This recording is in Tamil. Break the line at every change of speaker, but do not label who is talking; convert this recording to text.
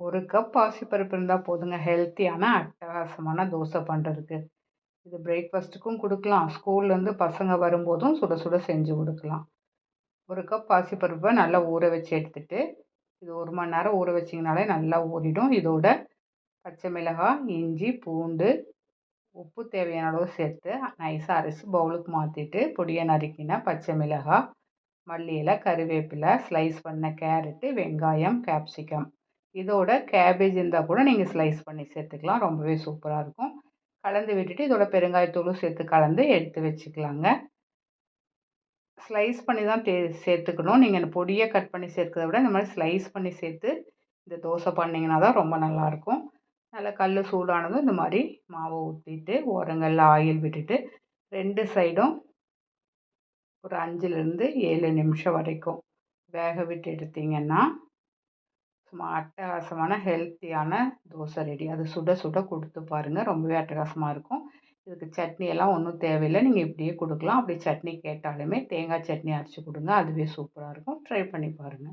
1 கப் பாசிப்பருப்பு இருந்தா போதுங்க. ஹெல்த்தியான அட்டகாசமான தோசை பண்றதுக்கு. இது பிரேக்ஃபாஸ்ட்டுக்கும் குடுக்கலாம். ஸ்கூல்லேருந்து பசங்க வரும்போதும் சுட சுட செஞ்சு குடுக்கலாம். 1 கப் பாசிப்பருப்ப நல்லா ஊற வச்சு எடுத்துட்டு, இது 1 மணி நேரம் ஊற வச்சிங்கனாலே நல்லா ஊறிடும். இதோட பச்சை மிளகாய், இஞ்சி, பூண்டு, உப்பு தேவையான அளவு சேர்த்து நைஸா அரைச்சு பவுலுக்கு மாத்திட்டு, பொடியா நறுக்கின பச்சை மிளகாய், மல்லி இலை, கறிவேப்பிலை, ஸ்லைஸ் பண்ண கேரட்டு, வெங்காயம், கேப்சிகம். இதோட கேபேஜ் இருந்தா கூட நீங்க ஸ்லைஸ் பண்ணி சேர்த்துக்கலாம். ரொம்பவே சூப்பரா இருக்கும். கலந்து விட்டுட்டு இதோட பெருங்காயத்தூளும் சேர்த்து கலந்து எடுத்து வச்சுக்கலாங்க. ஸ்லைஸ் பண்ணி தான் சேர்த்துக்கணும். நீங்க பொடியா கட் பண்ணி சேர்க்கிறத விட, இந்த மாரி ஸ்லைஸ் பண்ணி சேர்த்து இந்த தோசை பண்ணீங்கன்னா தான் ரொம்ப நல்லாயிருக்கும். நல்லா கல்லு சூடானதும் இந்த மாரி மாவை ஊத்திட்டு, ஓரங்கள்ல ஆயில் விட்டுட்டு, 2 சைடும் ஒரு 5லிருந்து 7 நிமிஷம் வரைக்கும் வேக விட்டு எடுத்தீங்கன்னா, சும்மா அட்டகாசமான ஹெல்த்தியான தோசை ரெடி. அது சுட சுட குடுத்து பாருங்க. ரொம்பவே அட்டகாசமா இருக்கும். இதுக்கு சட்னி எல்லாம் ஒண்ணும் தேவையில்ல. நீங்க இப்படியே குடுக்கலாம். அப்படி சட்னி கேட்டாலுமே தேங்காய் சட்னி அரைச்சு குடுங்க. அதுவே சூப்பரா இருக்கும். ட்ரை பண்ணி பாருங்க.